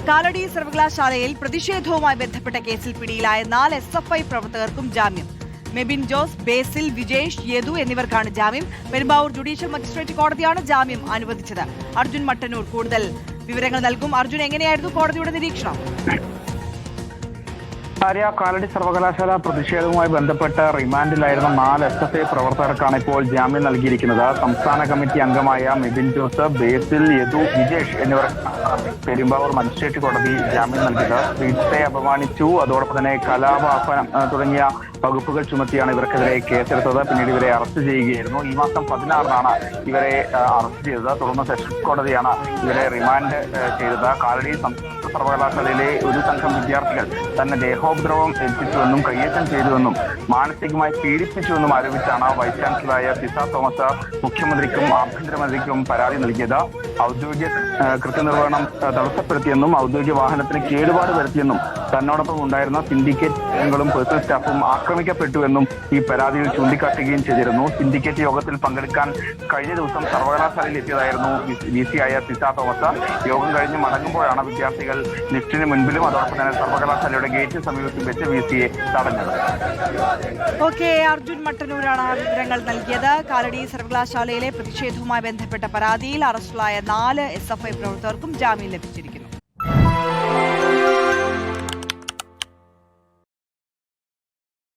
കാലടി സർവകലാശാലയിൽ പ്രതിഷേധവുമായി ബന്ധപ്പെട്ട കേസിൽ പിടിയിലായ 4 SFI പ്രവർത്തകർക്കും ജാമ്യം. മെബിൻ ജോസ്, ബേസിൽ, വിജേഷ്, യദു എന്നിവർക്കാണ് ജാമ്യം. പെരുമ്പാവൂർ ജുഡീഷ്യൽ മജിസ്ട്രേറ്റ് കോടതിയാണ് ജാമ്യം അനുവദിച്ചത്. അർജുൻ മട്ടന്നൂർ കൂടുതൽ വിവരങ്ങൾ നൽകും. അർജുൻ, എങ്ങനെയായിരുന്നു കോടതിയുടെ നിരീക്ഷണം? കാലടി സർവകലാശാല പ്രതിഷേധവുമായി ബന്ധപ്പെട്ട് റിമാൻഡിലായിരുന്ന 4 SFI പ്രവർത്തകർക്കാണ് ഇപ്പോൾ ജാമ്യം നൽകിയിരിക്കുന്നത്. സംസ്ഥാന കമ്മിറ്റി അംഗമായ മെബിൻ ജോസ്, ബേസിൽ, യദു, വിജേഷ് എന്നിവർ പെരുമ്പാവൂർ മജിസ്ട്രേറ്റ് കോടതി ജാമ്യം നൽകിയത്. സ്ത്രീത്വത്തെ അപമാനിച്ചു, അതോടൊപ്പം തന്നെ കലാപാഹനം തുടങ്ങിയ വകുപ്പുകൾ ചുമത്തിയാണ് ഇവർക്കെതിരെ കേസെടുത്തത്. പിന്നീട് ഇവരെ അറസ്റ്റ് ചെയ്യുകയായിരുന്നു. ഈ മാസം 16-നാണ് ഇവരെ അറസ്റ്റ് ചെയ്തത്. തുടർന്ന് സെഷൻസ് കോടതിയാണ് ഇവരെ റിമാൻഡ് ചെയ്തത്. കാലടി സർവകലാശാലയിലെ ഒരു സംഘം വിദ്യാർത്ഥികൾ തന്നെ ദേഹോപദ്രവം എത്തിച്ചുവെന്നും കയ്യേറ്റം ചെയ്തുവെന്നും മാനസികമായി പീഡിപ്പിച്ചുവെന്നും ആരോപിച്ചാണ് വൈസ് ചാൻസലറായ പിസ തോമസ് മുഖ്യമന്ത്രിക്കും ആഭ്യന്തരമന്ത്രിക്കും പരാതി നൽകിയത്. ഔദ്യോഗിക കൃത്യനിർവഹണം തടസ്സപ്പെടുത്തിയെന്നും ഔദ്യോഗിക വാഹനത്തിന് കേടുപാട് വരുത്തിയെന്നും തന്നോടൊപ്പം ഉണ്ടായിരുന്ന സിൻഡിക്കേറ്റ് അംഗങ്ങളും പേഴ്സണൽ സ്റ്റാഫും ആക്രമിക്കപ്പെട്ടുവെന്നും ഈ പരാതിയിൽ ചൂണ്ടിക്കാട്ടുകയും ചെയ്തിരുന്നു. സിൻഡിക്കേറ്റ് യോഗത്തിൽ പങ്കെടുക്കാൻ കഴിഞ്ഞ ദിവസം സർവകലാശാലയിൽ എത്തിയതായിരുന്നു VC ആയ പിസ തോമസ്. യോഗം കഴിഞ്ഞ് മടങ്ങുമ്പോഴാണ് വിദ്യാർത്ഥികൾ ലിഫ്റ്റിന് മുൻപിലും അതോടൊപ്പം തന്നെ സർവകലാശാലയുടെ ഗേറ്റിന് സമീപത്തും വെച്ച് VCയെ തടഞ്ഞത്. അർജുൻ മട്ടന്നൂരാണ് വിവരങ്ങൾ നൽകിയത്. കാലടി സർവകലാശാലയിലെ പ്രതിഷേധവുമായി ബന്ധപ്പെട്ട പരാതിയിൽ അറസ്റ്റിലായ 4 SFI പ്രവർത്തകർക്കും ജാമ്യം ലഭിച്ചിരിക്കുന്നു.